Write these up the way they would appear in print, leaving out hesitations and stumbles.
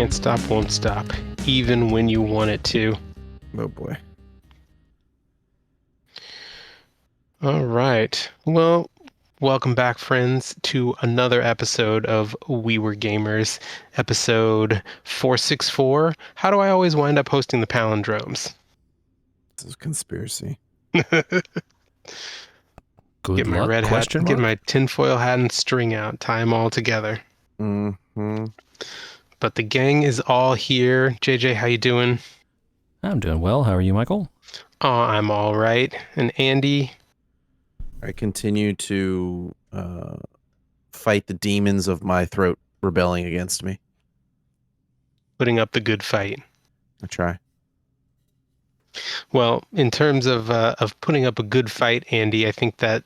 can't stop, won't stop, even when you want it to. Oh boy. All right. Well, welcome back, friends, to another episode of We Were Gamers, episode 464. How do I always wind up hosting the palindromes? This is conspiracy. Good Get my luck? red hat, Question get mark? my tinfoil hat and string out, tie them all together. Mm-hmm. But the gang is all here. JJ, how you doing? I'm doing well. How are you, Michael? Oh, I'm all right. And Andy? I continue to fight the demons of my throat rebelling against me. Putting up the good fight. I try. Well, in terms of putting up a good fight, Andy, I think that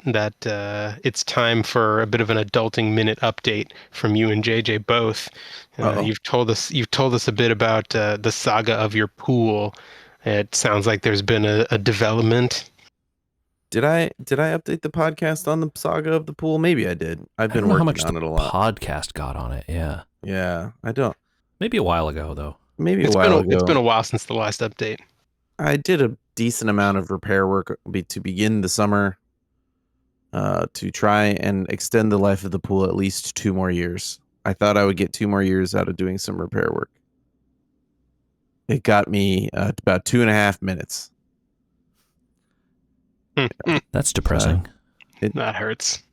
it's time for a bit of an adulting minute update from you and JJ both. You've told us a bit about the saga of your pool. It sounds like there's been a development. Did I update the podcast on the saga of the pool? Maybe I did. I've I been don't know how working much on the it a lot. podcast got on it. Yeah. Yeah, I don't. Maybe a while ago, though. Maybe a while ago. It's been a while since the last update. I did a decent amount of repair work to begin the summer to try and extend the life of the pool at least 2 more years. I thought I would get 2 more years out of doing some repair work. It got me about 2.5 minutes. That's depressing. That hurts.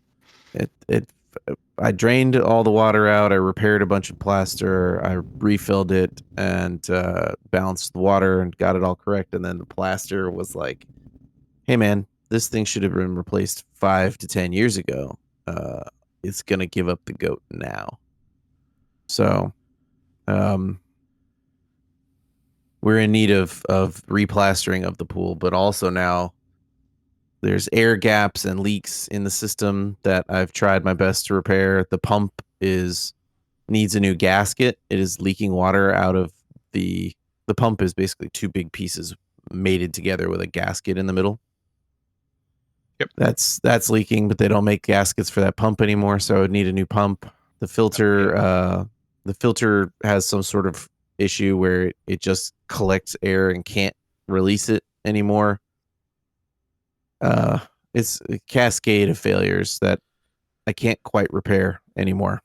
I drained all the water out. I repaired a bunch of plaster. I refilled it and balanced the water and got it all correct. And then the plaster was like, "Hey, man, this thing should have been replaced 5 to 10 years ago. It's gonna give up the goat now." So, we're in need of replastering of the pool, but also now there's air gaps and leaks in the system that I've tried my best to repair. The pump needs a new gasket. It is leaking water out of the pump is basically 2 big pieces mated together with a gasket in the middle. Yep. That's leaking, but they don't make gaskets for that pump anymore, so I would need a new pump. The filter has some sort of issue where it just collects air and can't release it anymore. It's a cascade of failures that I can't quite repair anymore.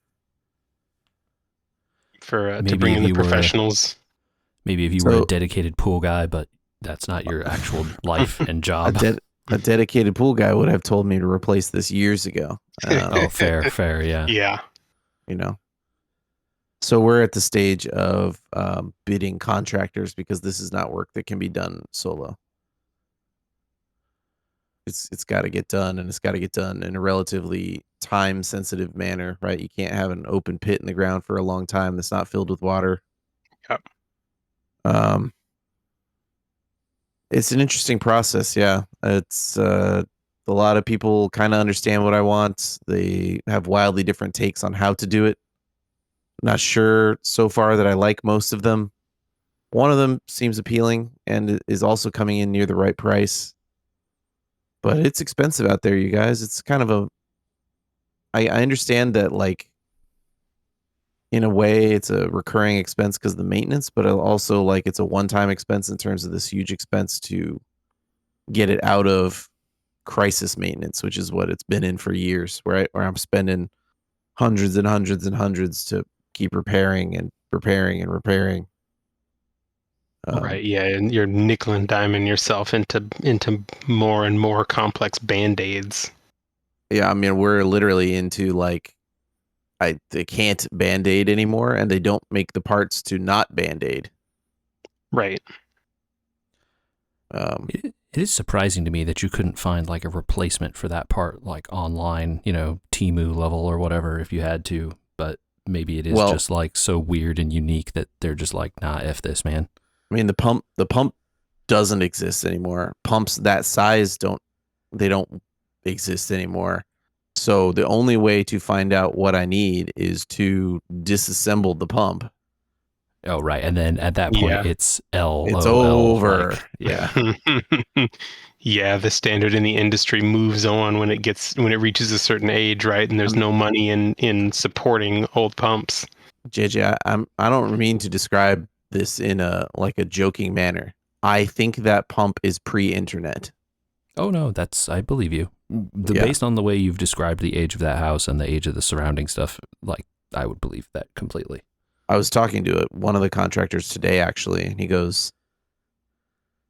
To bring in the professionals. Maybe if you were a dedicated pool guy, but that's not your actual life and job. A dedicated pool guy would have told me to replace this years ago. Fair, yeah. Yeah. You know. So we're at the stage of bidding contractors because this is not work that can be done solo. It's got to get done, and it's got to get done in a relatively time-sensitive manner, right? You can't have an open pit in the ground for a long time that's not filled with water. Yep. It's an interesting process, yeah. It's a lot of people kind of understand what I want. They have wildly different takes on how to do it. I'm not sure so far that I like most of them. One of them seems appealing and is also coming in near the right price. But it's expensive out there, you guys. It's kind of I understand that, like, in a way, it's a recurring expense because of the maintenance, but also, like, it's a one-time expense in terms of this huge expense to get it out of crisis maintenance, which is what it's been in for years, where I'm spending hundreds and hundreds and hundreds to keep repairing and repairing and repairing. Right, yeah, and you're nickel and diming yourself into more and more complex band-aids. Yeah, I mean, we're literally into, like, they can't band-aid anymore, and they don't make the parts to not band-aid. Right. It is surprising to me that you couldn't find, like, a replacement for that part, like, online, Temu level or whatever, if you had to, but maybe it is just, like, so weird and unique that they're just like, nah, F this, man. I mean, the pump doesn't exist anymore. Pumps that size don't exist anymore. So the only way to find out what I need is to disassemble the pump. Oh, right. And then at that point, it's LOL. It's over. Like, yeah. Yeah, the standard in the industry moves on when it reaches a certain age, right? And there's no money in supporting old pumps. JJ, I don't mean to describe this in a joking manner. I think that pump is pre-internet. Oh no, I believe you. Yeah. Based on the way you've described the age of that house and the age of the surrounding stuff, like I would believe that completely. I was talking to one of the contractors today, actually, and he goes,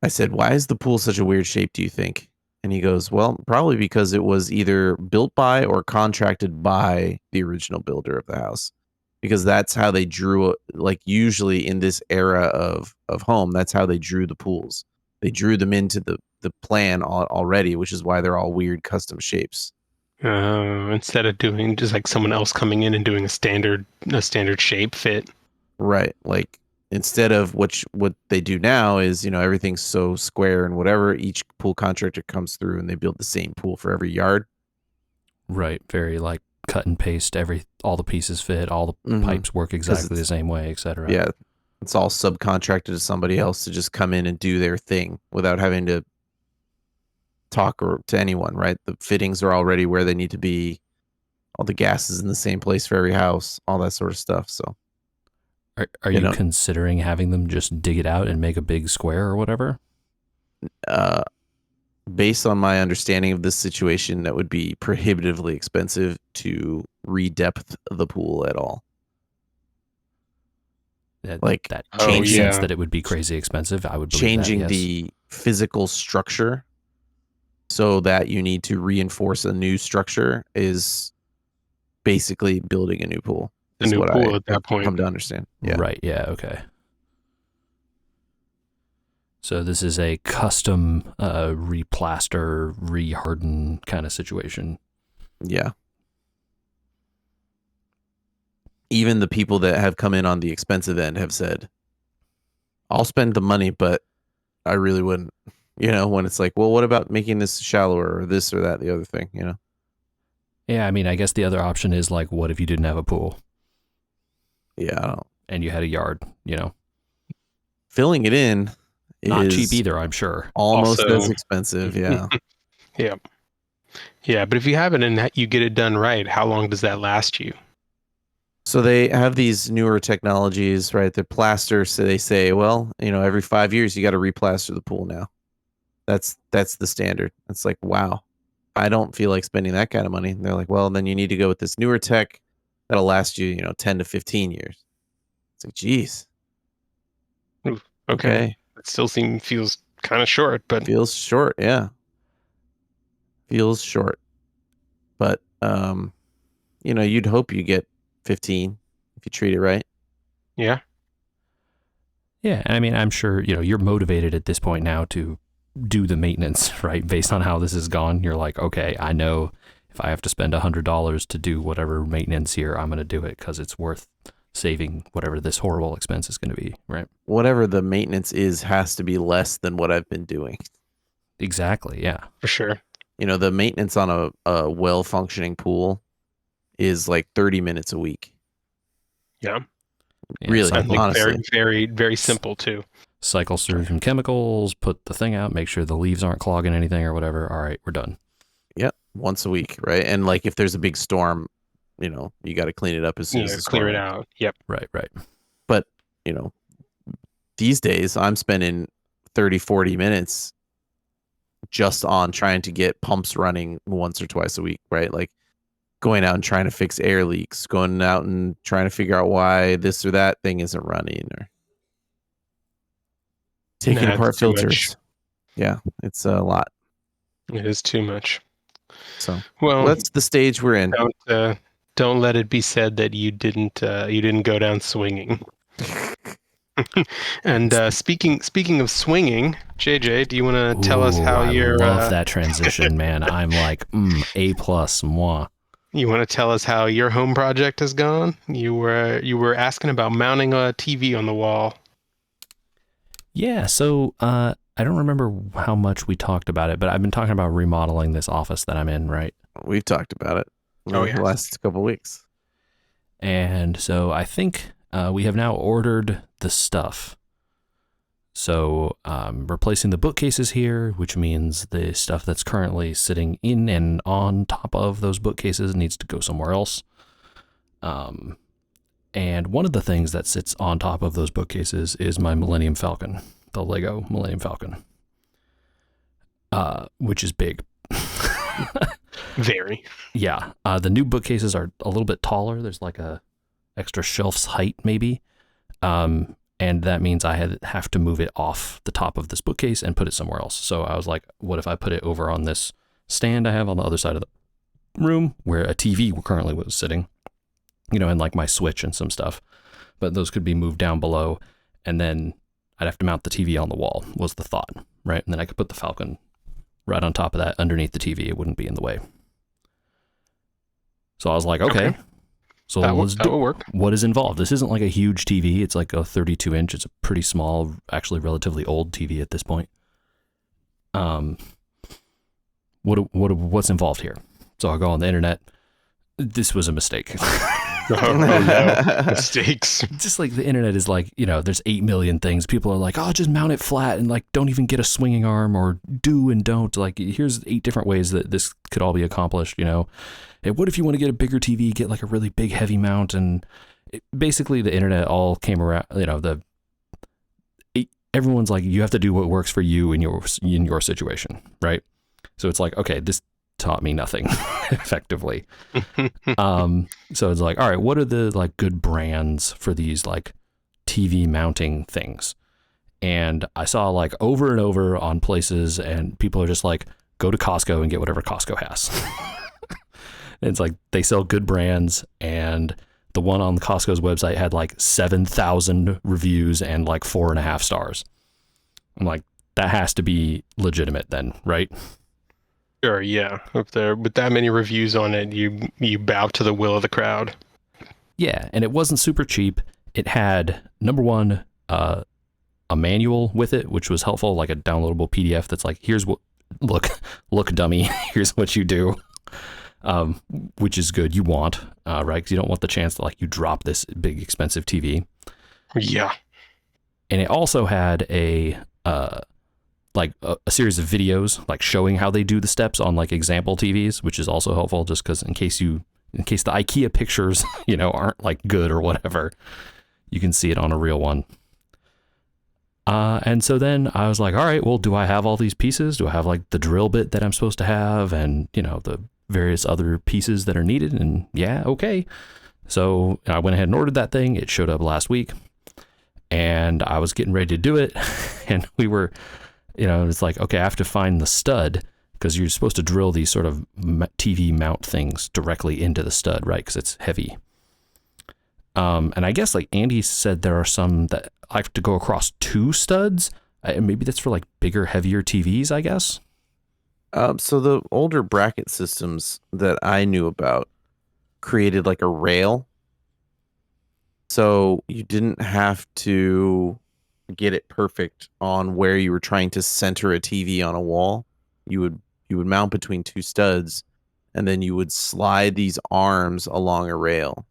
I said, "Why is the pool such a weird shape, do you think?" And he goes, "Well, probably because it was either built by or contracted by the original builder of the house. Because that's how they drew, like usually in this era of home, that's how they drew the pools. They drew them into the plan already, which is why they're all weird custom shapes. Instead of doing just like someone else coming in and doing a standard shape fit. Right. Like instead of what they do now is, everything's so square and whatever, each pool contractor comes through and they build the same pool for every yard. Right. Very like cut and paste, all the pieces fit, all the pipes work exactly the same way, etc. Yeah. It's all subcontracted to somebody else to just come in and do their thing without having to talk to anyone, right? The fittings are already where they need to be. All the gas is in the same place for every house, all that sort of stuff. So are you considering having them just dig it out and make a big square or whatever? Based on my understanding of this situation, that would be prohibitively expensive to re-depth the pool at all. That makes sense that it would be crazy expensive. I would believe changing that, yes. the physical structure so that you need to reinforce a new structure is basically building a new pool. A new pool at that point. Come to understand. Yeah. Right. Yeah. Okay. So this is a custom replaster, reharden kind of situation. Yeah. Even the people that have come in on the expensive end have said, I'll spend the money, but I really wouldn't. When it's like, well, what about making this shallower or this or that, the other thing, Yeah, I mean, I guess the other option is like, what if you didn't have a pool? Yeah, I don't. And you had a yard, Filling it in not cheap either, I'm sure. Almost as expensive, yeah. Yeah. Yeah, but if you have it and you get it done right, how long does that last you? So they have these newer technologies, right? They're plaster, so they say, well, every 5 years you got to replaster the pool now. That's the standard. It's like, wow, I don't feel like spending that kind of money. And they're like, well, then you need to go with this newer tech that'll last you, 10 to 15 years. It's like, geez. Ooh, okay. It still feels kind of short, but feels short. Yeah. Feels short. But, you'd hope you get 15 if you treat it right. Yeah. Yeah. I mean, I'm sure, you're motivated at this point now to do the maintenance, right? Based on how this has gone, you're like, okay, I know if I have to spend $100 to do whatever maintenance here, I'm going to do it because it's worth saving whatever this horrible expense is going to be, right? Whatever the maintenance is has to be less than what I've been doing. Exactly. Yeah. For sure. The maintenance on a well-functioning pool is like 30 minutes a week. Yeah. Really, honestly. Very, very, very simple too. Cycle through some chemicals, put the thing out, make sure the leaves aren't clogging anything or whatever. All right, we're done. Yep, once a week, right? And like if there's a big storm, you got to clean it up as soon as the storm clear it out. Yep. Right. But, these days I'm spending 30, 40 minutes just on trying to get pumps running once or twice a week, right? Like going out and trying to fix air leaks, going out and trying to figure out why this or that thing isn't running, or taking apart filters. Yeah, it's a lot. It is too much. So, well, that's the stage we're in. Don't let it be said that you didn't go down swinging. And speaking of swinging, JJ, do you want to tell us how you're? I love that transition, man. I'm like A+, moi. You want to tell us how your home project has gone? You were asking about mounting a TV on the wall. Yeah, so I don't remember how much we talked about it, but I've been talking about remodeling this office that I'm in, right? We've talked about it the last couple of weeks. And so I think we have now ordered the stuff. So replacing the bookcases here, which means the stuff that's currently sitting in and on top of those bookcases needs to go somewhere else. And one of the things that sits on top of those bookcases is my Millennium Falcon, the Lego Millennium Falcon, which is big. Very. Yeah. The new bookcases are a little bit taller. There's like a extra shelf's height, maybe. And that means I have to move it off the top of this bookcase and put it somewhere else. So I was like, what if I put it over on this stand I have on the other side of the room where a TV currently was sitting, and like my Switch and some stuff, but those could be moved down below, and then I'd have to mount the TV on the wall was the thought, right? And then I could put the Falcon right on top of that underneath the TV. It wouldn't be in the way. So I was like, okay. So that will work. What is involved? This isn't like a huge TV. It's like a 32-inch. It's a pretty small, actually relatively old TV at this point. What's involved here? So I'll go on the internet. This was a mistake. Oh, no. Mistakes. Just like the internet is like, there's 8 million things. People are like, oh, just mount it flat and like don't even get a swinging arm, or do and don't. Like, here's 8 different ways that this could all be accomplished, And what if you want to get a bigger TV, get like a really big heavy mount? And basically the internet all came around, everyone's like, you have to do what works for you in your situation, right? So it's like, okay, this taught me nothing effectively. So it's like, all right, what are the like good brands for these like TV mounting things? And I saw like over and over on places, and people are just like, go to Costco and get whatever Costco has. And it's like they sell good brands, and the one on Costco's website had like 7,000 reviews and like 4.5 stars. I'm like, that has to be legitimate then, right? Sure, yeah. If there with that many reviews on it, you bow to the will of the crowd. Yeah, and it wasn't super cheap. It had, number one, a manual with it, which was helpful, like a downloadable PDF that's like, here's what, look, dummy, here's what you do, which is good. You want, right? Because you don't want the chance that like you drop this big expensive TV. Yeah. And it also had a series of videos like showing how they do the steps on like example TVs, which is also helpful just because in case the IKEA pictures, aren't like good or whatever, you can see it on a real one. And so then I was like, all right, well, do I have all these pieces? Do I have like the drill bit that I'm supposed to have and, the various other pieces that are needed? And yeah, okay. So I went ahead and ordered that thing. It showed up last week and I was getting ready to do it. And we were, it's like, okay, I have to find the stud because you're supposed to drill these sort of TV mount things directly into the stud, right? Because it's heavy. And I guess like Andy said, there are some that I have to go across 2 studs. Maybe that's for like bigger, heavier TVs, I guess. So the older bracket systems that I knew about created like a rail. So you didn't have to get it perfect on where you were trying to center a TV on a wall. You would mount between 2 studs, and then you would slide these arms along a rail.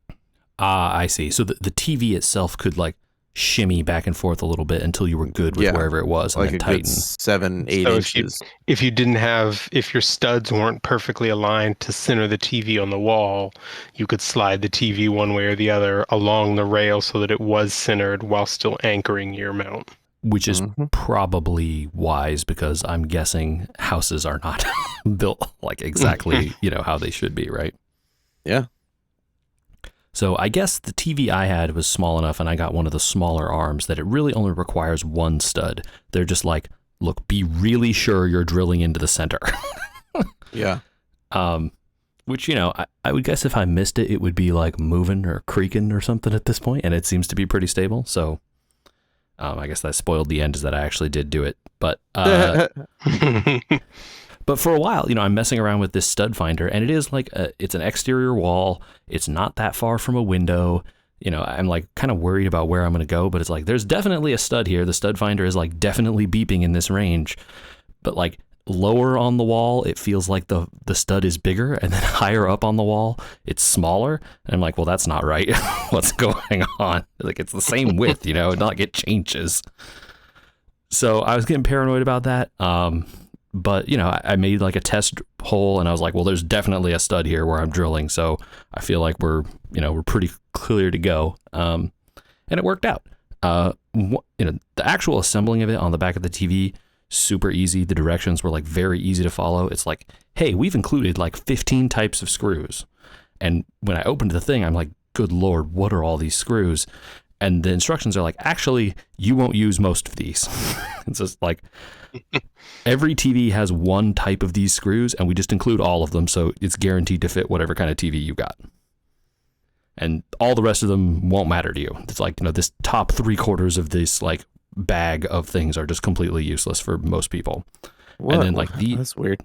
I see. So the TV itself could like shimmy back and forth a little bit until you were good with wherever it was, and like then a tighten. good 7-8 inches. If your studs weren't perfectly aligned to center the TV on the wall, you could slide the TV one way or the other along the rail so that it was centered while still anchoring your mount. Which is probably wise because I'm guessing houses are not built like exactly, how they should be, right? Yeah. So I guess the TV I had was small enough, and I got one of the smaller arms that it really only requires 1 stud. They're just like, look, be really sure you're drilling into the center. Yeah. Which, I would guess if I missed it, it would be like moving or creaking or something at this point, and it seems to be pretty stable. So I guess that spoiled the end is that I actually did do it. But but for a while, I'm messing around with this stud finder, and it is like it's an exterior wall. It's not that far from a window. I'm like kind of worried about where I'm going to go, but it's like there's definitely a stud here. The stud finder is like definitely beeping in this range, but like lower on the wall, it feels like the stud is bigger, and then higher up on the wall, it's smaller. And I'm like, well, that's not right. What's going on? Like it's the same width, not like it changes. So I was getting paranoid about that. But, I made like a test hole and I was like, well, there's definitely a stud here where I'm drilling. So I feel like we're pretty clear to go. And it worked out. The actual assembling of it on the back of the TV, super easy. The directions were like very easy to follow. It's like, hey, we've included like 15 types of screws. And when I opened the thing, I'm like, good Lord, what are all these screws? And the instructions are like, actually, you won't use most of these. It's just like every TV has one type of these screws, and we just include all of them. So it's guaranteed to fit whatever kind of TV you got. And all the rest of them won't matter to you. It's like, this top 3/4 of this like bag of things are just completely useless for most people. What? And then like that's weird.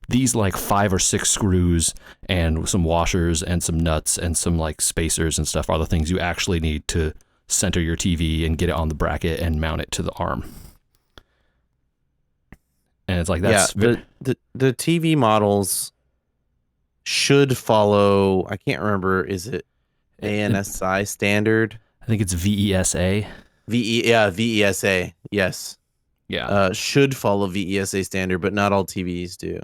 These like 5 or 6 screws and some washers and some nuts and some like spacers and stuff are the things you actually need to center your TV and get it on the bracket and mount it to the arm. And it's like, that's the TV models should follow, I can't remember, is it ANSI standard? I think it's VESA. VESA, yes. Yeah. Should follow VESA standard, but not all TVs do.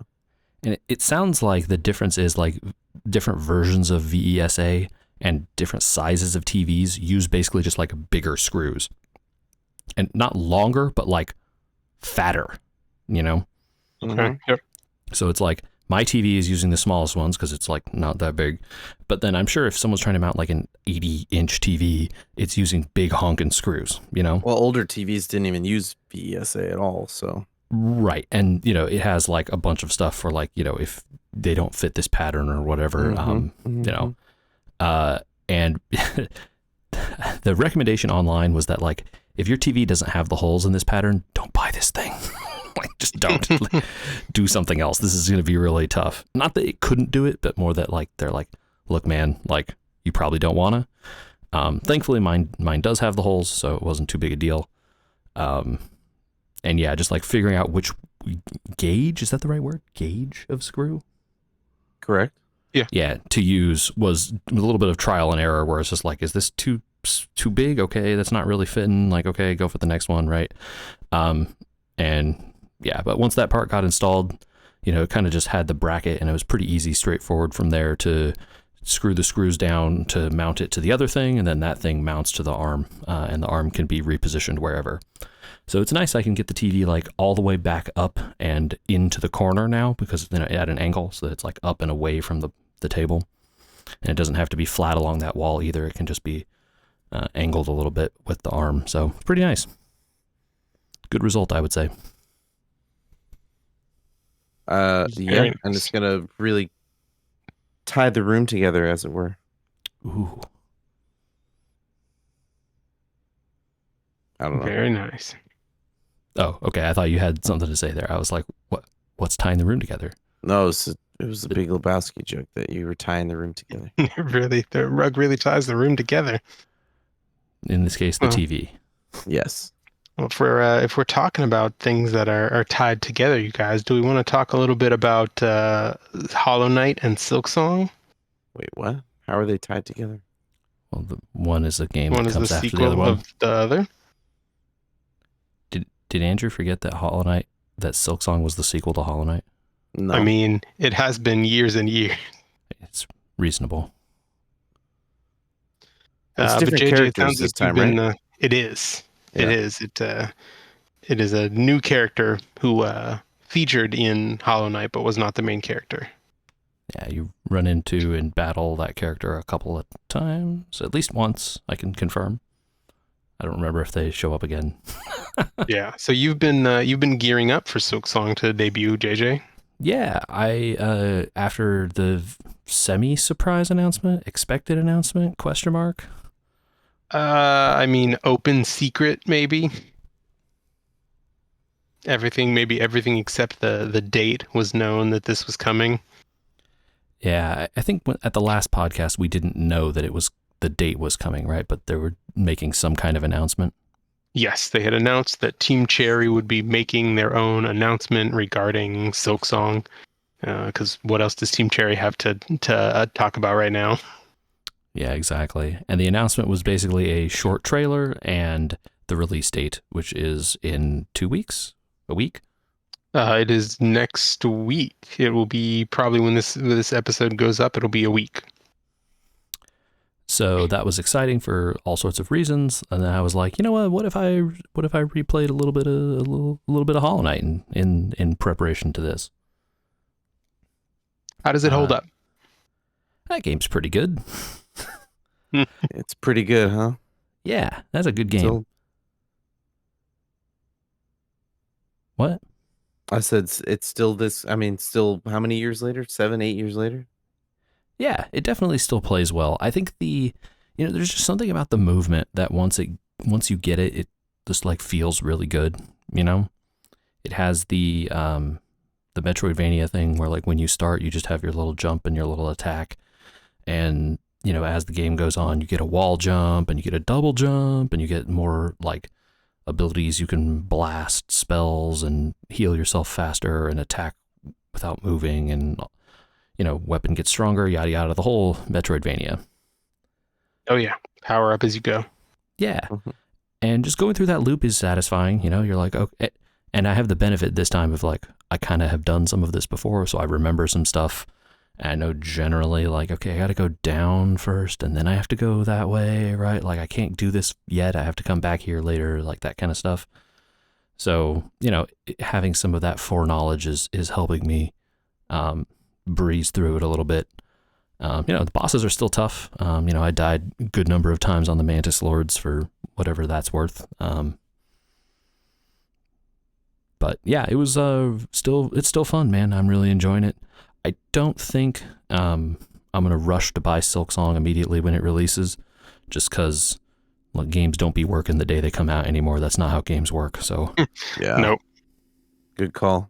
And it sounds like the difference is like different versions of VESA and different sizes of TVs use basically just like bigger screws. And not longer, but like fatter, Okay. Yep. So it's like my TV is using the smallest ones because it's like not that big. But then I'm sure if someone's trying to mount like an 80-inch TV, it's using big honking screws, Well, older TVs didn't even use VESA at all, so. Right. And, it has like a bunch of stuff for like, if they don't fit this pattern or whatever, and the recommendation online was that like, if your TV doesn't have the holes in this pattern, don't buy this thing. Like, just don't. Do something else. This is going to be really tough. Not that it couldn't do it, but more that like, they're like, look, man, like you probably don't want to. Thankfully mine does have the holes, so it wasn't too big a deal. And yeah, just like figuring out which gauge, is that the right word? Gauge of screw? Correct. Yeah. Yeah, to use was a little bit of trial and error where it's just like, is this too big? Okay, that's not really fitting. Like, okay, go for the next one, right? And yeah, but once that part got installed, it kind of just had the bracket and it was pretty easy, straightforward from there to screw the screws down to mount it to the other thing. And then that thing mounts to the arm and the arm can be repositioned wherever. So it's nice I can get the TV like all the way back up and into the corner now because at an angle so that it's like up and away from the table. And it doesn't have to be flat along that wall either. It can just be angled a little bit with the arm. So it's pretty nice. Good result, I would say. Yeah, and it's going to really tie the room together, as it were. Ooh. I don't know. Very nice. Oh, okay. I thought you had something to say there. I was like, what's tying the room together? No, it was a Big Lebowski joke that you were tying the room together. Really, the rug really ties the room together. In this case, the TV. Yes. Well, if we're talking about things that are tied together, you guys, do we want to talk a little bit about Hollow Knight and Silksong? Wait, what? How are they tied together? Well, the one is a game One that is comes the after sequel the other one. of the other. Did Andrew forget that that Silksong was the sequel to Hollow Knight? No. I mean, it has been years and years. It's reasonable. It's But different JJ, it characters sounds this like time, you've been, right? It is. Yeah. It is. It is a new character who featured in Hollow Knight, but was not the main character. Yeah, you run into and battle that character a couple of times, at least once, I can confirm. I don't remember if they show up again. Yeah. So you've been gearing up for Silksong to debut, JJ. Yeah, I after the semi-surprise announcement, expected announcement, question mark. I mean, open secret, maybe. Everything except the date was known that this was coming. Yeah, I think at the last podcast we didn't know that the date was coming, right? But they were making some kind of announcement. Yes, they had announced that Team Cherry would be making their own announcement regarding Silksong. Because what else does Team Cherry have to talk about right now? Yeah, exactly. And the announcement was basically a short trailer and the release date, which is in 2 weeks, a week. It is next week. It will be probably when this episode goes up, it'll be a week. So that was exciting for all sorts of reasons, and then I was like, you know what? What if I replayed a little bit of Hollow Knight in preparation to this? How does it hold up? That game's pretty good. It's pretty good, huh? Yeah, that's a good game. Still, what? I said it's still this. I mean, still how many years later? 7, 8 years later? Yeah, it definitely still plays well. I think there's just something about the movement that once you get it, it just like feels really good. You know, it has the Metroidvania thing where like when you start, you just have your little jump and your little attack, and as the game goes on, you get a wall jump and you get a double jump and you get more like abilities. You can blast spells and heal yourself faster and attack without moving, and weapon gets stronger, yada yada, the whole Metroidvania. Oh yeah, power up as you go. Yeah. And just going through that loop is satisfying. You're like, okay. And I have the benefit this time of like, I kind of have done some of this before, so I remember some stuff. And I know generally like, okay, I got to go down first and then I have to go that way, right? Like I can't do this yet. I have to come back here later, like that kind of stuff. So, having some of that foreknowledge is helping me breeze through it a little bit. The bosses are still tough. I died a good number of times on the Mantis Lords for whatever that's worth. But yeah, it was it's still fun, man. I'm really enjoying it. I don't think I'm gonna rush to buy Silksong immediately when it releases, just because games don't be working the day they come out anymore. That's not how games work. So yeah, nope. Good call.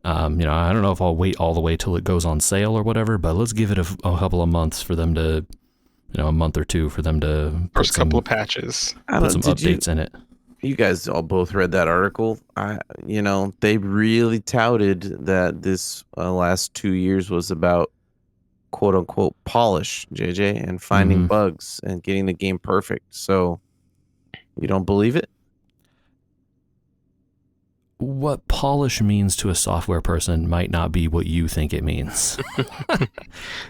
I don't know if I'll wait all the way till it goes on sale or whatever, but let's give it a couple of months for them to, a month or two for them to put a couple of patches, put some updates in it. You guys all both read that article. They really touted that this last 2 years was about quote unquote polish, JJ, and finding bugs and getting the game perfect. So you don't believe it? What polish means to a software person might not be what you think it means.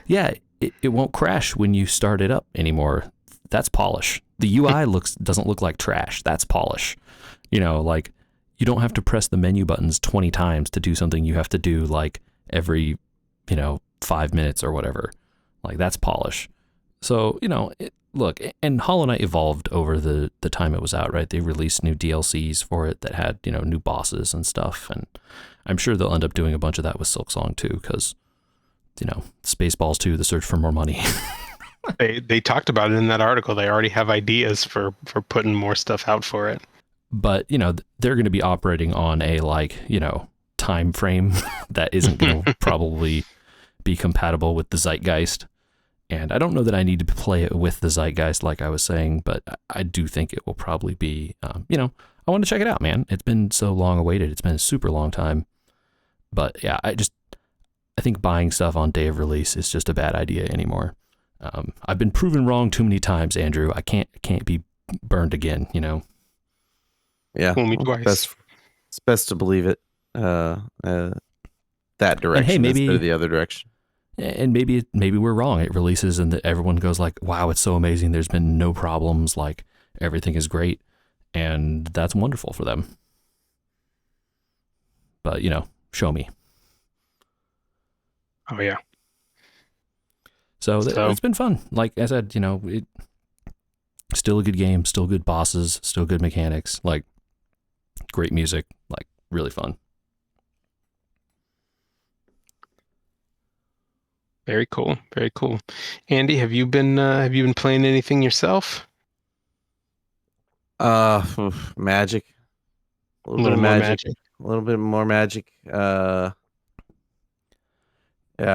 Yeah, it won't crash when you start it up anymore. That's polish. The UI doesn't look like trash. That's polish. Like you don't have to press the menu buttons 20 times to do something you have to do like every, 5 minutes or whatever. Like that's polish. So, look, and Hollow Knight evolved over the time it was out, right? They released new DLCs for it that had, new bosses and stuff. And I'm sure they'll end up doing a bunch of that with Silksong too, because, Spaceballs 2, The Search for More Money. They talked about it in that article. They already have ideas for putting more stuff out for it. But, they're going to be operating on a time frame that isn't going to probably be compatible with the zeitgeist. And I don't know that I need to play it with the zeitgeist like I was saying, but I do think it will probably be, I want to check it out, man. It's been so long awaited. It's been a super long time. But yeah, I think buying stuff on day of release is just a bad idea anymore. I've been proven wrong too many times, Andrew. I can't be burned again, Yeah. Fool me twice. It's best to believe it. That direction hey, maybe, instead of the other direction. And maybe we're wrong. It releases and everyone goes like, wow, it's so amazing. There's been no problems. Like everything is great. And that's wonderful for them. But, show me. Oh, yeah. So it's been fun. Like I said, still a good game, still good bosses, still good mechanics, like great music, like really fun. Very cool. Very cool. Andy, have you been playing anything yourself? Magic. A little bit of magic. A little bit more magic. Yeah.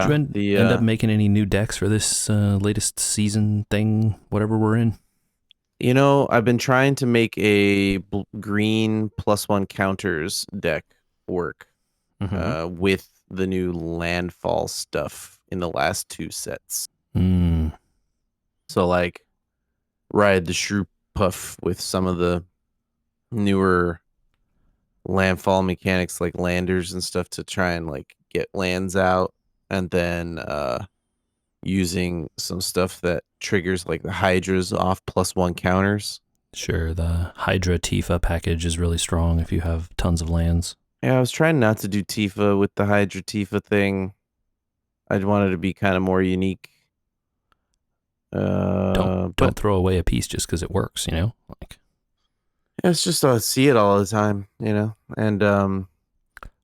Did you end up making any new decks for this latest season thing, whatever we're in? I've been trying to make a green +1 counters deck work with the new landfall stuff in the last 2 sets. So like ride the Shrew Puff with some of the newer landfall mechanics like landers and stuff to try and like get lands out, and then using some stuff that triggers like the hydras off +1 counters. Sure, the Hydra Tifa package is really strong if you have tons of lands. Yeah, I was trying not to do Tifa with the Hydra Tifa thing. I'd wanted to be kind of more unique. Don't throw away a piece just because it works, you know? Like, it's just I see it all the time, you know? And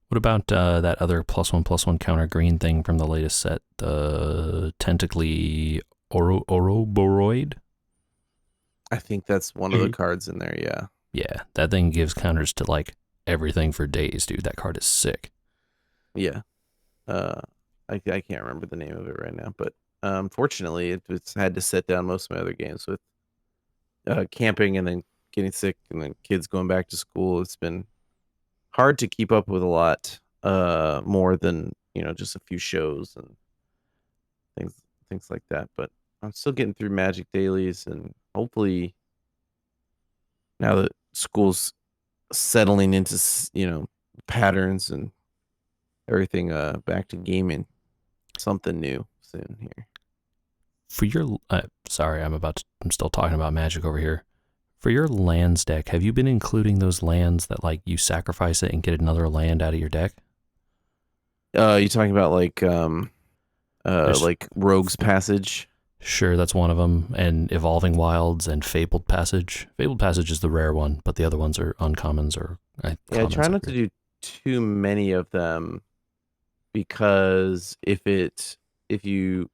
what about that other +1/+1 counter green thing from the latest set, the tentacly Ouroboroid? I think that's one of the cards in there, yeah. Yeah, that thing gives counters to like everything for days, dude. That card is sick. Yeah. I can't remember the name of it right now, but unfortunately, it's had to set down most of my other games with camping and then getting sick and then kids going back to school. It's been hard to keep up with a lot more than, you know, just a few shows and things like that. But I'm still getting through Magic dailies, and hopefully now that school's settling into, you know, patterns and everything, back to gaming, something new soon here. For your sorry, I'm still talking about Magic over here. For your lands deck, have you been including those lands that like you sacrifice it and get another land out of your deck? You talking about like Rogue's Passage? Sure, that's one of them, and Evolving Wilds and Fabled Passage. Fabled Passage is the rare one, but the other ones are uncommons or I try not to do too many of them, because if you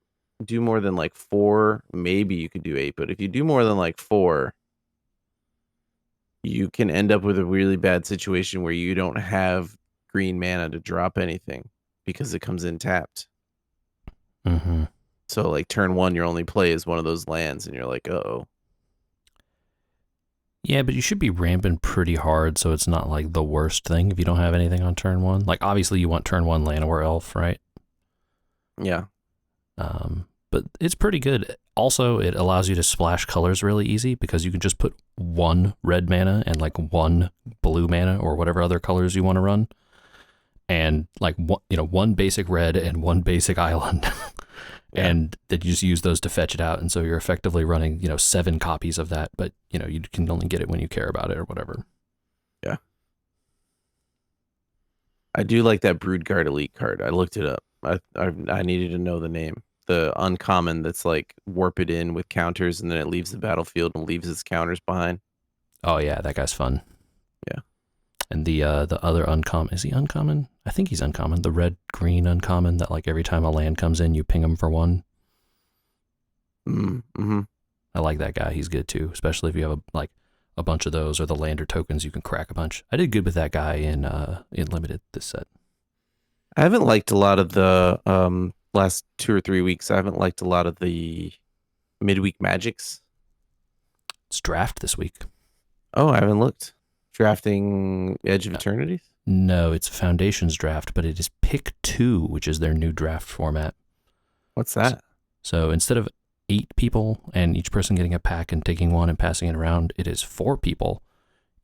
do more than like 4, maybe you could do 8, but if you do more than like 4, you can end up with a really bad situation where you don't have green mana to drop anything because it comes in tapped. Mm-hmm. So like turn 1, your only play is one of those lands, and you're like, uh-oh. Yeah, but you should be ramping pretty hard, so it's not like the worst thing if you don't have anything on turn 1. Like obviously you want turn 1 Llanowar Elf, right? Yeah. But it's pretty good. Also, it allows you to splash colors really easy because you can just put 1 red mana and like 1 blue mana or whatever other colors you want to run, and like 1 basic red and 1 basic island. Yeah. And that you just use those to fetch it out, and so you're effectively running 7 copies of that, but you can only get it when you care about it or whatever. Yeah, I do like that Broodguard Elite card. I looked it up. I needed to know the name. The uncommon that's like warp it in with counters, and then it leaves the battlefield and leaves its counters behind. Oh yeah, that guy's fun. Yeah. And the other uncommon, is he uncommon? I think he's uncommon. The red-green uncommon that like every time a land comes in, you ping him for 1. Mm-hmm. I like that guy. He's good too, especially if you have a bunch of those or the lander tokens. You can crack a bunch. I did good with that guy in limited this set. I haven't liked a lot of the last 2 or 3 weeks. I haven't liked a lot of the midweek magics. It's draft this week. Oh, I haven't looked. Drafting Edge of Eternities? No, it's Foundations draft, but it is pick 2, which is their new draft format. What's that? So instead of 8 people and each person getting a pack and taking 1 and passing it around, it is 4 people.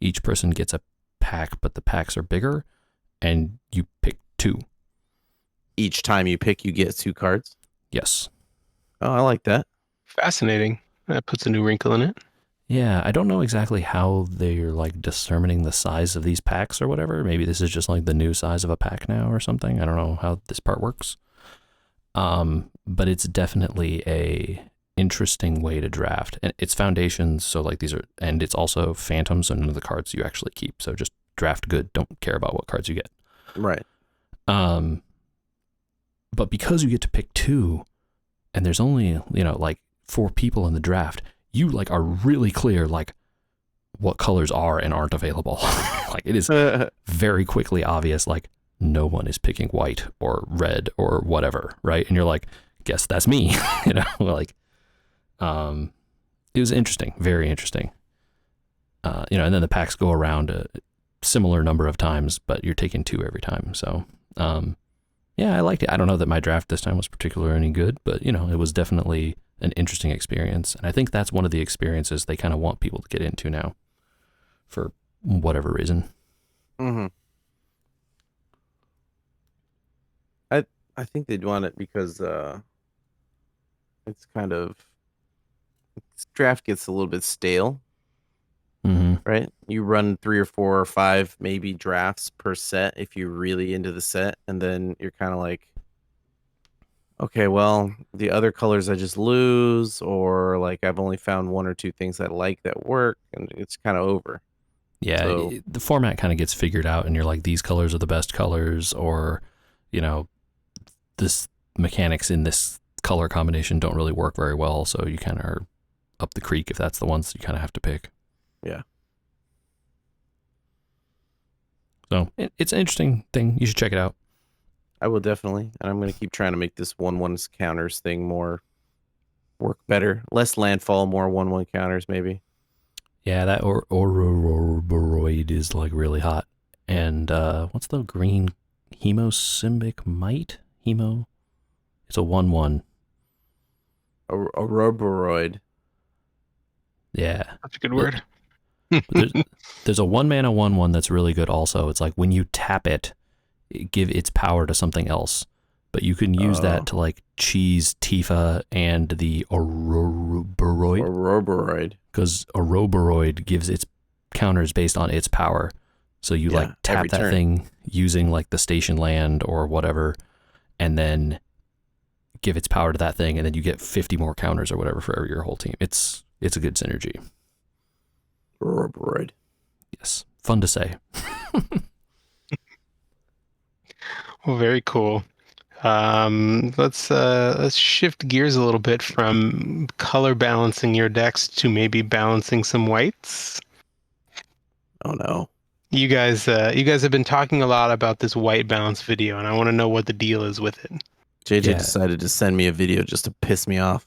Each person gets a pack, but the packs are bigger, and you pick 2. Each time you pick, you get 2 cards? Yes. Oh, I like that. Fascinating. That puts a new wrinkle in it. Yeah, I don't know exactly how they're like determining the size of these packs or whatever. Maybe this is just like the new size of a pack now or something. I don't know how this part works. But it's definitely a interesting way to draft. And it's Foundations, so like these are, and it's also Phantoms, so none of the cards you actually keep. So just draft good. Don't care about what cards you get. Right. But because you get to pick 2, and there's only, like 4 people in the draft, you like are really clear like what colors are and aren't available. Like it is very quickly obvious, like no one is picking white or red or whatever, right? And you're like, guess that's me. Like it was interesting, very interesting. And then the packs go around a similar number of times, but you're taking 2 every time. So yeah, I liked it. I don't know that my draft this time was particularly any good, but it was definitely an interesting experience. And I think that's one of the experiences they kind of want people to get into now for whatever reason. Mm-hmm. I think they'd want it because it's kind of this draft gets a little bit stale, right? You run 3 or 4 or 5 maybe drafts per set if you're really into the set, and then you're kind of like, okay, well, the other colors I just lose, or like I've only found 1 or 2 things I like that work, and it's kind of over. Yeah, So the format kind of gets figured out, and you're like, these colors are the best colors, or, you know, this mechanics in this color combination don't really work very well, so you kind of are up the creek if that's the ones you kind of have to pick. yeah, So it's an interesting thing. You should check it out. I will definitely, and I'm going to keep trying to make this 1/1 counters thing more work better, less landfall, more 1/1 counters maybe. Yeah, that Ouroboroid is like really hot. And what's the green Hemosymbic Mite? It's a 1/1. Ouroboroid. Yeah. That's a good word. There's a 1-mana 1/1 that's really good also. It's like when you tap it, give its power to something else. But you can use that to like cheese Tifa and the Ouroboroid. Ouroboroid. Because Ouroboroid gives its counters based on its power. So you like tap that thing using like the station land or whatever, and then give its power to that thing, and then you get 50 more counters or whatever for your whole team. It's a good synergy. Ouroboroid. Yes. Fun to say. Well, very cool. Let's shift gears a little bit from color balancing your decks to maybe balancing some whites. Oh no. You guys have been talking a lot about this white balance video, and I want to know what the deal is with it. JJ decided to send me a video just to piss me off.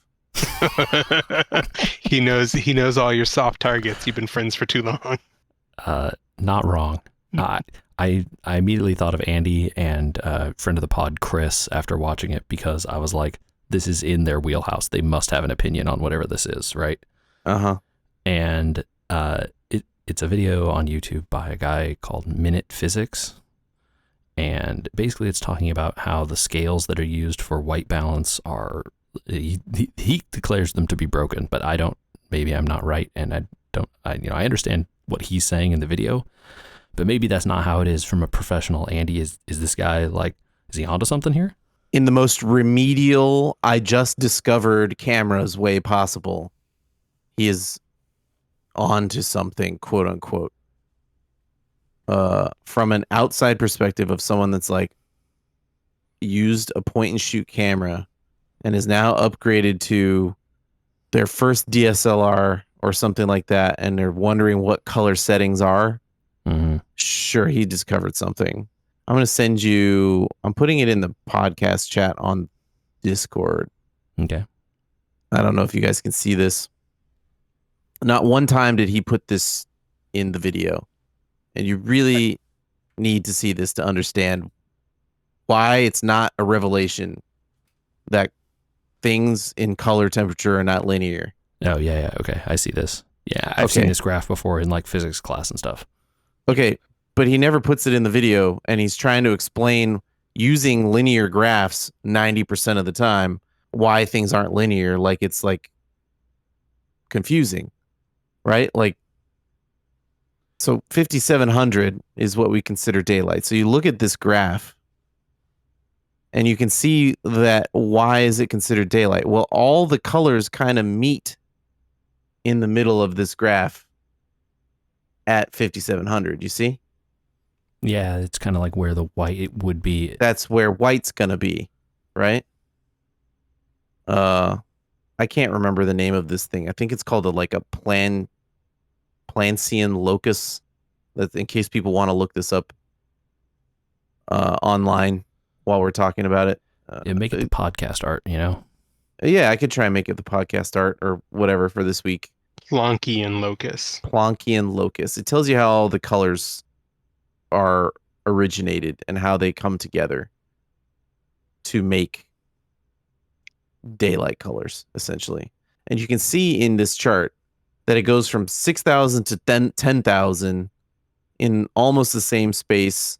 He knows all your soft targets. You've been friends for too long. Not wrong. I immediately thought of Andy and friend of the pod, Chris, after watching it, because I was like, this is in their wheelhouse. They must have an opinion on whatever this is, right? And it's a video on YouTube by a guy called Minute Physics. And basically it's talking about how the scales that are used for white balance are, he declares them to be broken, but maybe I'm not right. And I understand what he's saying in the video, but maybe that's not how it is from a professional. Andy, is this guy like, is he onto something here? In the most remedial, I just discovered cameras way possible, he is onto something, quote unquote. From an outside perspective of someone that's like used a point and shoot camera and is now upgraded to their first DSLR or something like that, and they're wondering what color settings are. Sure, he discovered something. I'm going to send you, I'm putting it in the podcast chat on Discord. Okay. I don't know if you guys can see this. Not one time did he put this in the video. And you really need to see this to understand why it's not a revelation that things in color temperature are not linear. Oh, yeah. Okay. I see this. Yeah. I've seen this graph before in like physics class and stuff. Okay. But he never puts it in the video, and he's trying to explain using linear graphs 90% of the time why things aren't linear. Like it's like confusing, right? Like, so 5700 is what we consider daylight. So you look at this graph and you can see that why is it considered daylight? Well, all the colors kind of meet in the middle of this graph at 5700. You see? Yeah, it's kind of like where the white it would be. That's where white's going to be, right? I can't remember the name of this thing. I think it's called a Plancian locus. That's in case people want to look this up online while we're talking about it. Make it the podcast art, you know? Yeah, I could try and make it the podcast art or whatever for this week. Plancian locus. Plancian locus. It tells you how all the colors are originated and how they come together to make daylight colors, essentially. And you can see in this chart that it goes from 6,000 to 10,000 in almost the same space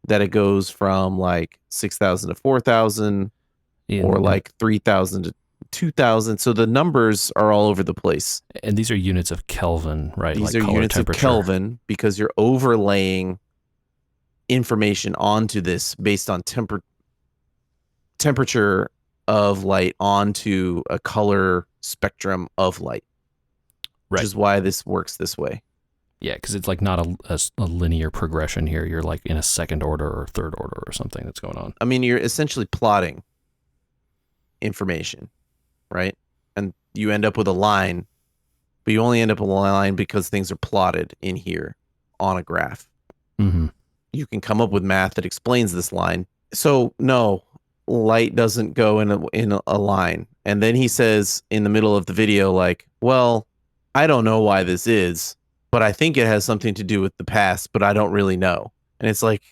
that it goes from like 6,000 to 4,000 or like 3,000 to 2,000. So the numbers are all over the place. And these are units of Kelvin, right? These like are color units temperature. of Kelvin because you're overlaying information onto this based on temperature of light onto a color spectrum of light, which is why this works this way. Yeah, because it's like not a linear progression here. You're like in a second order or third order or something that's going on. I mean, you're essentially plotting information, right? And you end up with a line, but you only end up with a line because things are plotted in here on a graph. Mm-hmm. You can come up with math that explains this line. So no, light doesn't go in a line. And then he says in the middle of the video, like, well, I don't know why this is, but I think it has something to do with the past, but I don't really know. And it's like,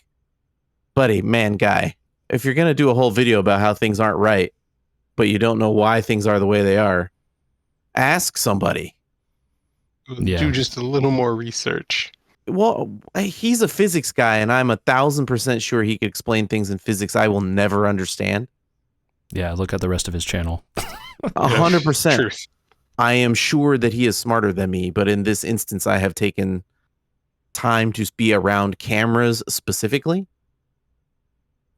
buddy, man, guy, if you're going to do a whole video about how things aren't right, but you don't know why things are the way they are, ask somebody. Do just a little more research. Well, he's a physics guy, and I'm 1,000% sure he could explain things in physics I will never understand. Yeah, look at the rest of his channel. 100%. I am sure that he is smarter than me, but in this instance, I have taken time to be around cameras specifically.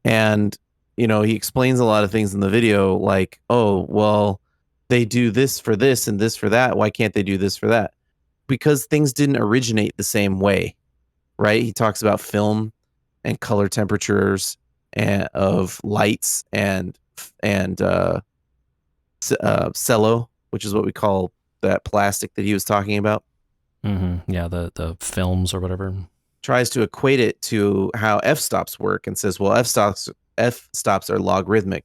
And, you know, he explains a lot of things in the video like, oh, well, they do this for this and this for that. Why can't they do this for that? Because things didn't originate the same way, right? He talks about film and color temperatures and of lights and cello, which is what we call that plastic that he was talking about. Mm-hmm. Yeah, the films or whatever. Tries to equate it to how f-stops work and says, well, f-stops are logarithmic.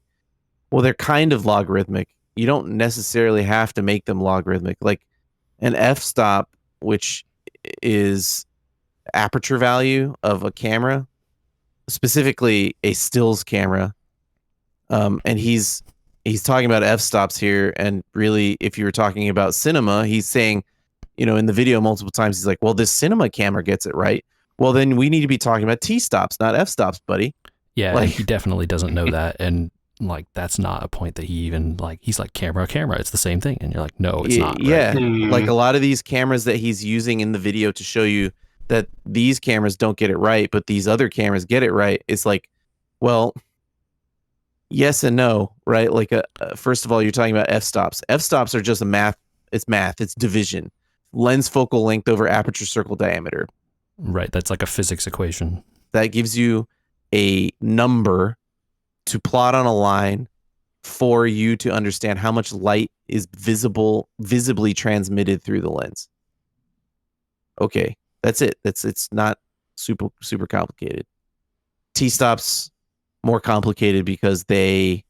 Well, they're kind of logarithmic. You don't necessarily have to make them logarithmic. Like an f-stop, which is aperture value of a camera, specifically a stills camera. And he's talking about f-stops here. And really, if you were talking about cinema, he's saying, you know, in the video multiple times, he's like, well, this cinema camera gets it right. Well, then we need to be talking about t-stops, not f-stops, buddy. Yeah, like, he definitely doesn't know that. And like, that's not a point that he even like, he's like camera, it's the same thing. And you're like, no, it's not. Yeah. Right? Like a lot of these cameras that he's using in the video to show you that these cameras don't get it right, but these other cameras get it right. It's like, well, yes and no, right? Like, first of all, you're talking about f-stops. F-stops are just it's division. Lens focal length over aperture circle diameter. Right. That's like a physics equation. That gives you a number to plot on a line for you to understand how much light is visibly transmitted through the lens. Okay, that's it. It's not super complicated. T-stops more complicated because they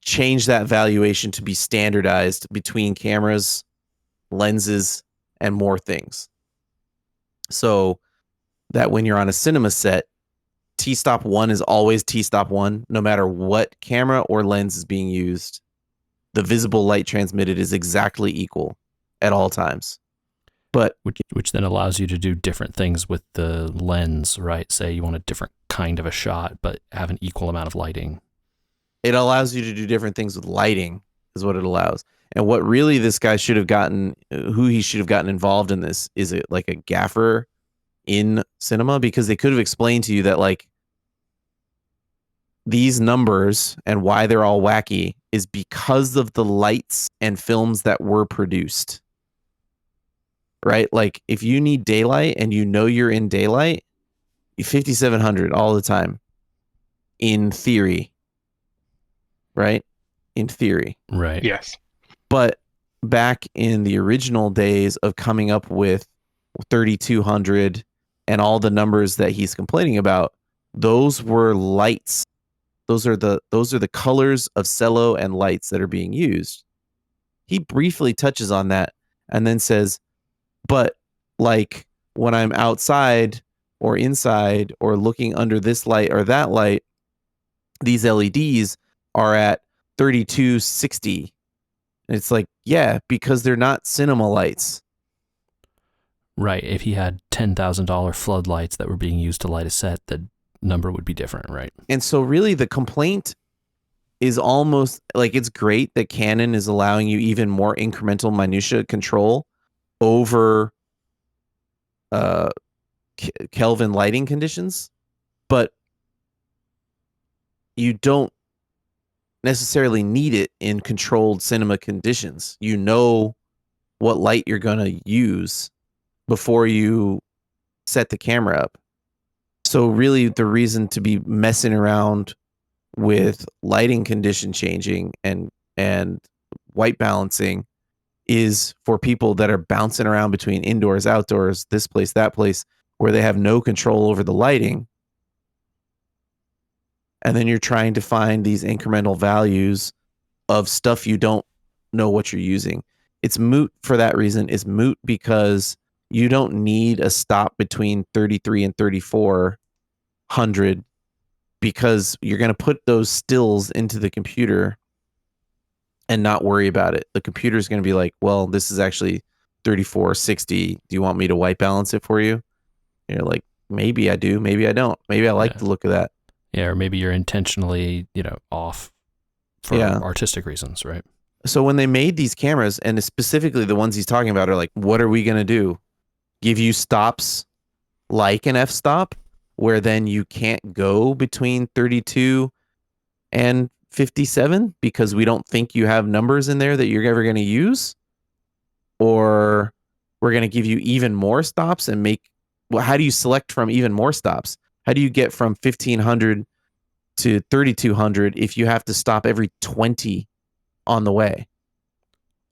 change that valuation to be standardized between cameras, lenses, and more things. So that when you're on a cinema set, T-stop 1 is always T-stop 1, no matter what camera or lens is being used. The visible light transmitted is exactly equal at all times. But which then allows you to do different things with the lens, right? Say you want a different kind of a shot, but have an equal amount of lighting. It allows you to do different things with lighting, is what it allows. And what really this guy should have gotten, who he should have gotten involved in this, is it like a gaffer in cinema? Because they could have explained to you that like these numbers and why they're all wacky is because of the lights and films that were produced. Right? Like if you need daylight and you know you're in daylight, 5700 all the time. In theory. Right? In theory. Right. Yes. But back in the original days of coming up with 3200 and all the numbers that he's complaining about, those were lights. Those are the colors of cello and lights that are being used. He briefly touches on that and then says, but like when I'm outside or inside or looking under this light or that light, these LEDs are at 3260. And it's like, yeah, because they're not cinema lights. Right. If he had $10,000 floodlights that were being used to light a set, the number would be different, right? And so really the complaint is almost like, it's great that Canon is allowing you even more incremental minutia control over Kelvin lighting conditions, but you don't necessarily need it in controlled cinema conditions. You know what light you're going to use before you set the camera up. So really the reason to be messing around with lighting condition changing and white balancing is for people that are bouncing around between indoors, outdoors, this place, that place, where they have no control over the lighting. And then you're trying to find these incremental values of stuff you don't know what you're using. It's moot for that reason. It's moot because you don't need a stop between 33 and 3400 because you're going to put those stills into the computer and not worry about it. The computer is going to be like, well, this is actually 3460. Do you want me to white balance it for you? And you're like, maybe I do. Maybe I don't. Maybe I like the look of that. Yeah, or maybe you're intentionally, off for artistic reasons, right? So when they made these cameras, and specifically the ones he's talking about are like, what are we going to do? Give you stops like an f-stop, where then you can't go between 32 and 57 because we don't think you have numbers in there that you're ever going to use? Or we're going to give you even more stops and how do you select from even more stops? How do you get from 1500 to 3200 if you have to stop every 20 on the way?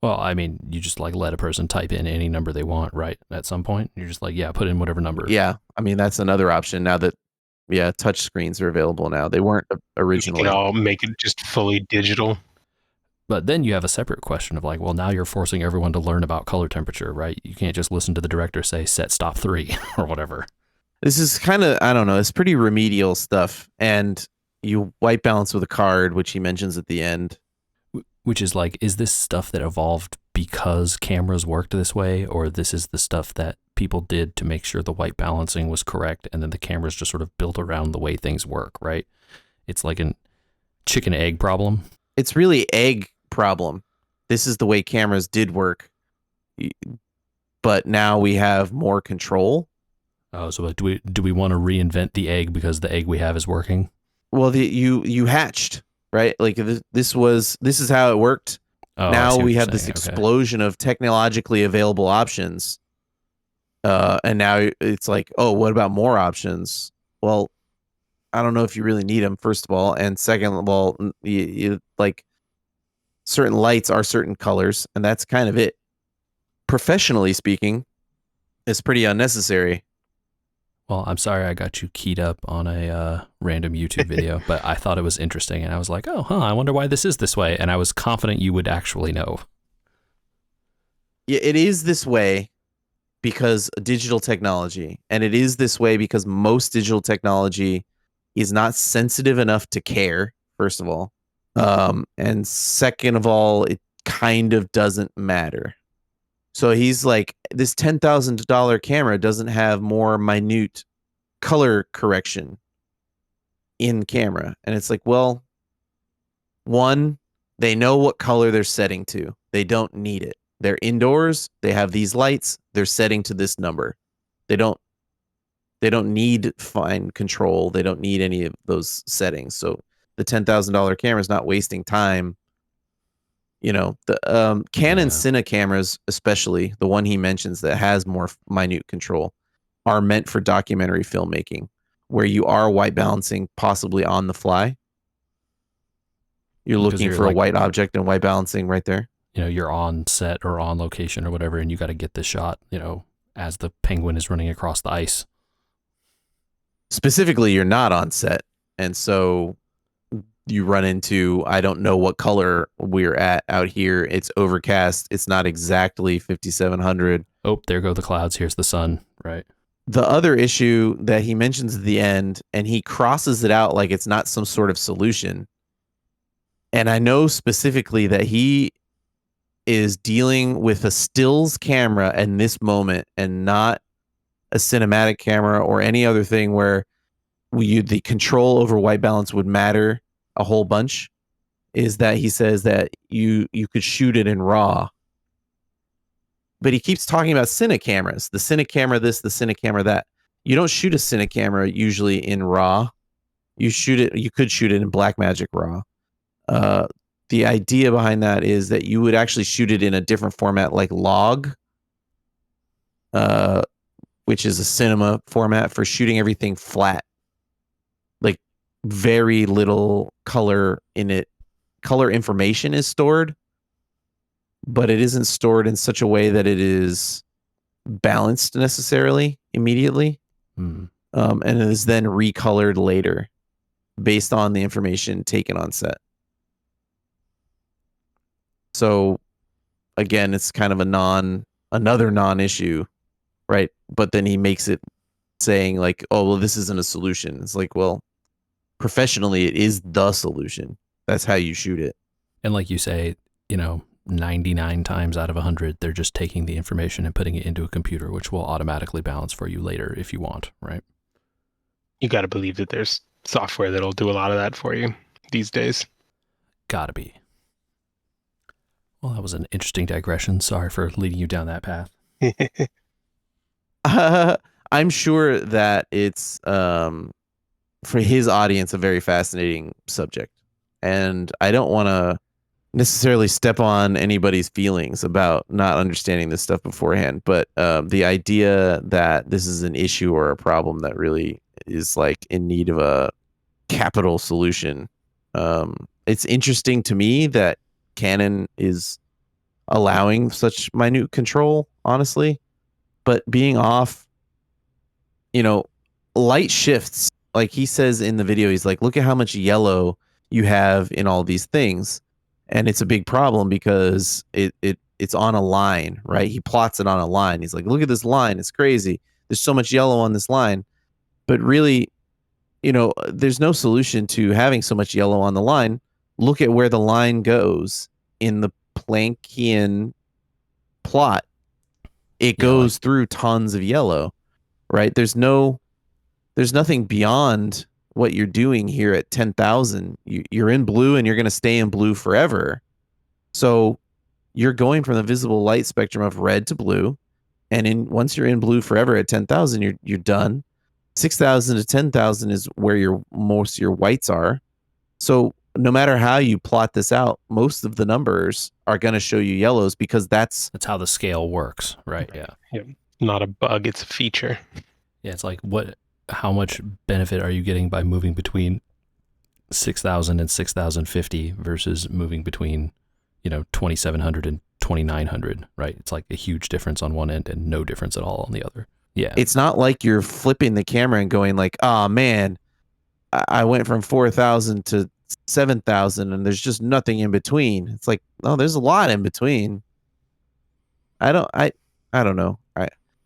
Well, I mean, you just let a person type in any number they want, right? At some point, you're just put in whatever number. Yeah, I mean, that's another option now that, touch screens are available now. They weren't originally. You can all make it just fully digital. But then you have a separate question of well, now you're forcing everyone to learn about color temperature, right? You can't just listen to the director say set stop 3 or whatever. This is kind of, I don't know, it's pretty remedial stuff. And you white balance with a card, which he mentions at the end. Which is is this stuff that evolved because cameras worked this way, or this is the stuff that people did to make sure the white balancing was correct, and then the cameras just sort of built around the way things work, right? It's like a chicken egg problem. It's really egg problem. This is the way cameras did work, but now we have more control. Oh, so do we want to reinvent the egg because the egg we have is working? Well, you hatched, right? This is how it worked. Oh, now we have this explosion of technologically available options. And now it's what about more options? Well, I don't know if you really need them, first of all. And second of all, you certain lights are certain colors, and that's kind of it. Professionally speaking, it's pretty unnecessary. Well, I'm sorry I got you keyed up on a random YouTube video, but I thought it was interesting, and I was like, oh, I wonder why this is this way, and I was confident you would actually know. Yeah, it is this way because digital technology, and it is this way because most digital technology is not sensitive enough to care, first of all. And second of all, it kind of doesn't matter. So he's like, this $10,000 camera doesn't have more minute color correction in camera. And it's like, well, one, they know what color they're setting to. They don't need it. They're indoors. They have these lights. They're setting to this number. They don't need fine control. They don't need any of those settings. So the $10,000 camera is not wasting time. The Canon Cine cameras, especially the one he mentions that has more minute control, are meant for documentary filmmaking, where you are white balancing possibly on the fly. You're looking for a white object and white balancing right there. You're on set or on location or whatever, and you got to get the shot, as the penguin is running across the ice. Specifically, you're not on set, and so you run into, I don't know what color we're at out here. It's overcast. It's not exactly 5700. Oh, there go the clouds. Here's the sun. Right. The other issue that he mentions at the end, and he crosses it out like it's not some sort of solution. And I know specifically that he is dealing with a stills camera in this moment and not a cinematic camera or any other thing where the control over white balance would matter a whole bunch, is that he says that you could shoot it in RAW. But he keeps talking about cine cameras, the cine camera this, the cine camera that. You don't shoot a cine camera usually in RAW. You could shoot it in Blackmagic RAW. The idea behind that is that you would actually shoot it in a different format like log, which is a cinema format for shooting everything flat. Like very little color in it. Color information is stored, but it isn't stored in such a way that it is balanced necessarily immediately. And it is then recolored later based on the information taken on set. So again, it's kind of another non-issue, right? But then he makes it saying like, oh, well, this isn't a solution. It's like, well, professionally, it is the solution. That's how you shoot it. And like you say, 99 times out of 100, they're just taking the information and putting it into a computer, which will automatically balance for you later if you want, right? You got to believe that there's software that'll do a lot of that for you these days. Gotta be. Well, that was an interesting digression. Sorry for leading you down that path. I'm sure that it's, for his audience, a very fascinating subject. And I don't want to necessarily step on anybody's feelings about not understanding this stuff beforehand, but the idea that this is an issue or a problem that really is like in need of a capital solution. It's interesting to me that Canon is allowing such minute control, honestly, but being off, light shifts. Like he says in the video, he's like, look at how much yellow you have in all these things. And it's a big problem because it's on a line, right? He plots it on a line. He's like, look at this line. It's crazy. There's so much yellow on this line. But really, there's no solution to having so much yellow on the line. Look at where the line goes in the Planckian plot. It goes through tons of yellow, right? There's nothing beyond what you're doing here at 10,000. You're in blue and you're going to stay in blue forever. So you're going from the visible light spectrum of red to blue. And once you're in blue forever at 10,000, you're done. 6,000 to 10,000 is where most of your whites are. So no matter how you plot this out, most of the numbers are going to show you yellows because that's how the scale works, right? Yeah. Not a bug, it's a feature. Yeah, it's like how much benefit are you getting by moving between 6,000 and 6,050 versus moving between 2,700 and 2,900, right? It's like a huge difference on one end and no difference at all on the other. Yeah. It's not like you're flipping the camera and going like, oh man, I went from 4,000 to 7,000 and there's just nothing in between. It's like, oh, there's a lot in between. I don't know.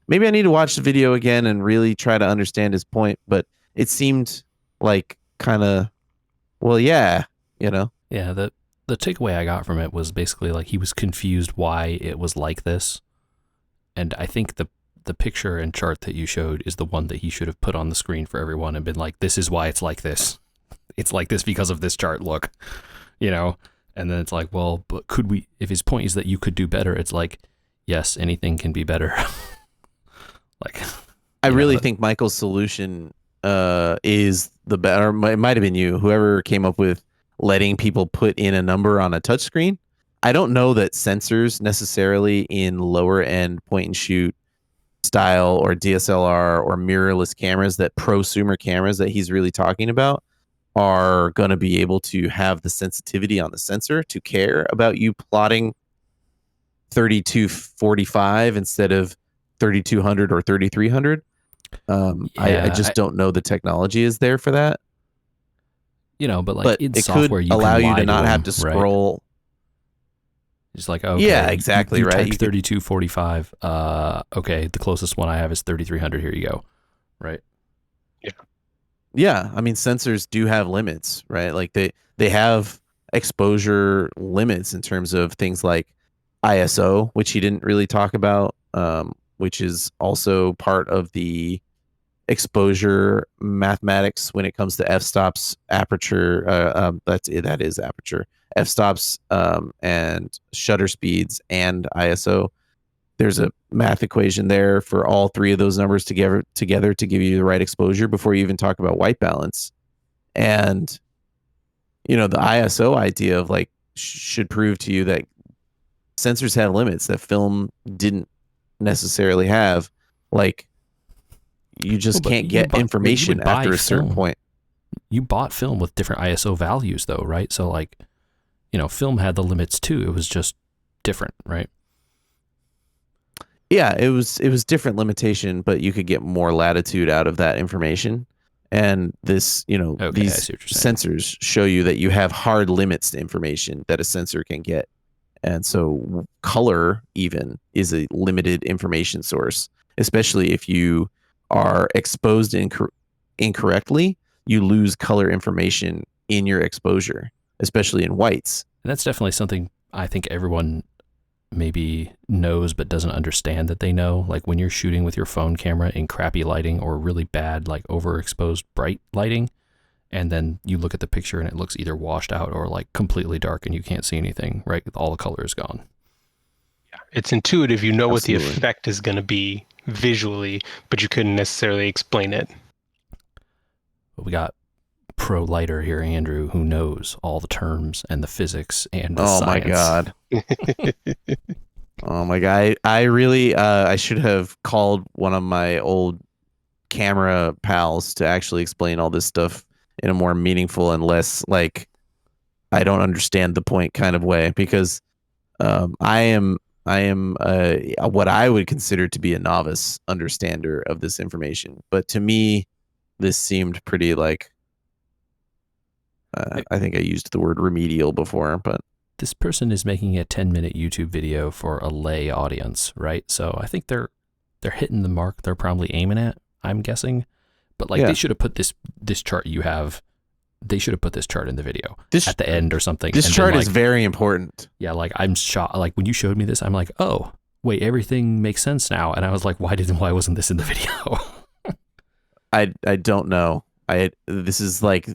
Maybe I need to watch the video again and really try to understand his point, but it seemed like kind of, well, yeah, Yeah, the takeaway I got from it was basically like he was confused why it was like this. And I think the picture and chart that you showed is the one that he should have put on the screen for everyone and been like, this is why it's like this. It's like this because of this chart, look, And then it's like, well, but could we, if his point is that you could do better, it's like, yes, anything can be better. I really think Michael's solution is the better. It might have been you, whoever came up with letting people put in a number on a touchscreen. I don't know that sensors necessarily in lower end point and shoot style or DSLR or mirrorless cameras, that prosumer cameras that he's really talking about, are going to be able to have the sensitivity on the sensor to care about you plotting 3245 instead of 3200 or 3300. I just don't know the technology is there for that. But in it software, could you allow can you to not them, have to scroll. Right? It's like, okay, yeah, exactly, you right. Type 3245. Okay, the closest one I have is 3300. Here you go. Right. Yeah. I mean, sensors do have limits, right? Like they have exposure limits in terms of things like ISO, which he didn't really talk about, which is also part of the exposure mathematics when it comes to f-stops, aperture. That is aperture, f-stops, and shutter speeds and ISO. There's a math equation there for all three of those numbers together to give you the right exposure before you even talk about white balance. And the ISO idea of like should prove to you that sensors have limits that film didn't necessarily have. Like, you just can't get information after a certain point. You bought film with different ISO values though, right? So like, film had the limits too. It was just different, right? Yeah, it was different limitation, but you could get more latitude out of that information. And this, Okay, these sensors show you that you have hard limits to information that a sensor can get. And so color even is a limited information source, especially if you are exposed incorrectly, you lose color information in your exposure, especially in whites. And that's definitely something I think everyone maybe knows but doesn't understand that they know. Like when you're shooting with your phone camera in crappy lighting or really bad, like overexposed bright lighting, and then you look at the picture and it looks either washed out or like completely dark and you can't see anything, right? All the color is gone. Yeah, it's intuitive. You know what the effect is going to be visually, but you couldn't necessarily explain it. But we got pro lighter here, Andrew, who knows all the terms and the physics and the science. My God. Oh my God. I really, I should have called one of my old camera pals to actually explain all this stuff in a more meaningful and less like I don't understand the point kind of way, because I am what I would consider to be a novice understander of this information. But to me, this seemed pretty like, I think I used the word remedial before, but this person is making a 10-minute YouTube video for a lay audience, right? So I think they're hitting the mark they're probably aiming at, I'm guessing. But like they should have put this chart you have, they should have put this chart in the video at the end or something. This chart is very important. Yeah, like I'm shocked. Like when you showed me this, I'm like, oh, wait, everything makes sense now. And I was like, why wasn't this in the video? I don't know. This is like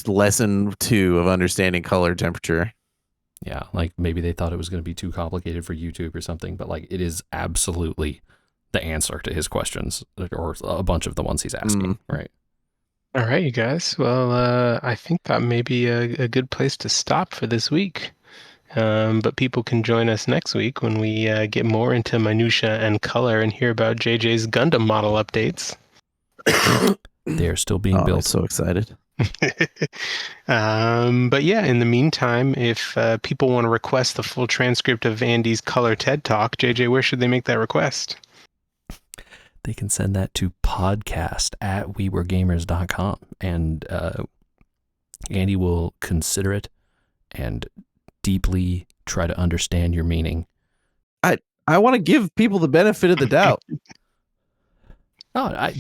lesson 2 of understanding color temperature. Yeah, like maybe they thought it was going to be too complicated for YouTube or something, but like it is absolutely the answer to his questions, or a bunch of the ones he's asking, right? All right, you guys. Well, I think that may be a good place to stop for this week. But people can join us next week when we get more into minutia and color and hear about JJ's Gundam model updates. They're still being built. I'm so excited. But yeah, in the meantime, if people want to request the full transcript of Andy's color TED Talk, JJ, where should they make that request? They can send that to podcast@weweregamers.com, and Andy will consider it and deeply try to understand your meaning. I want to give people the benefit of the doubt. I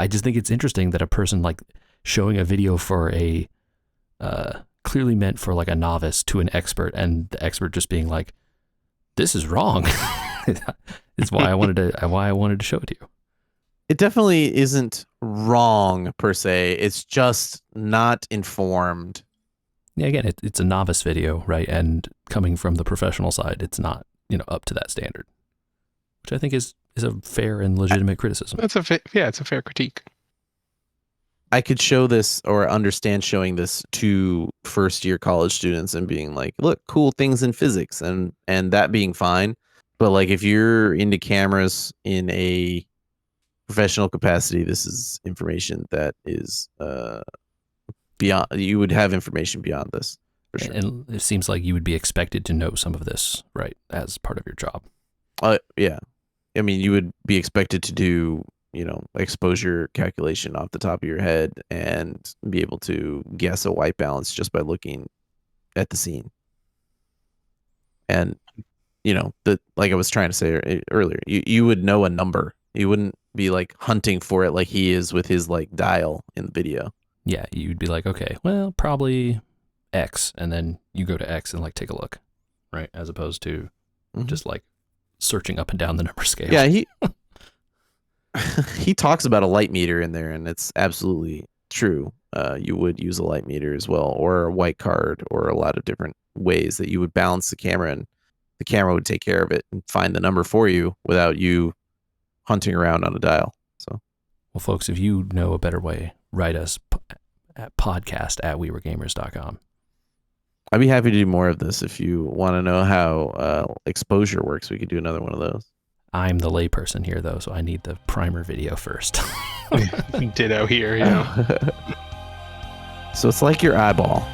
just think it's interesting that a person like showing a video for a clearly meant for like a novice to an expert, and the expert just being like, "This is wrong." Is why I wanted to show it to you. It definitely isn't wrong per se. It's just not informed. Yeah, again, it's a novice video, right? And coming from the professional side, it's not up to that standard, which I think is a fair and legitimate criticism. It's a fair critique. I could show this or understand showing this to first-year college students and being like, "Look, cool things in physics," and that being fine. But like if you're into cameras in a professional capacity, this is information that is beyond. You would have information beyond this for sure. And it seems like you would be expected to know some of this, right, as part of your job. Yeah, I mean, you would be expected to do exposure calculation off the top of your head and be able to guess a white balance just by looking at the scene. And like I was trying to say earlier, you would know a number. You wouldn't be like hunting for it like he is with his like dial in the video. Yeah, you'd be like, okay, well, probably X, and then you go to X and like take a look. right? As opposed to just like searching up and down the number scale. Yeah, he talks about a light meter in there, and it's absolutely true. You would use a light meter as well, or a white card, or a lot of different ways that you would balance the camera, and the camera would take care of it and find the number for you without you hunting around on a dial. So, well, folks, if you know a better way, write us at podcast@weweregamers.com. I'd be happy to do more of this. If you want to know how exposure works, we could do another one of those. I'm the layperson here, though, so I need the primer video first. Ditto here, you know. So it's like your eyeball.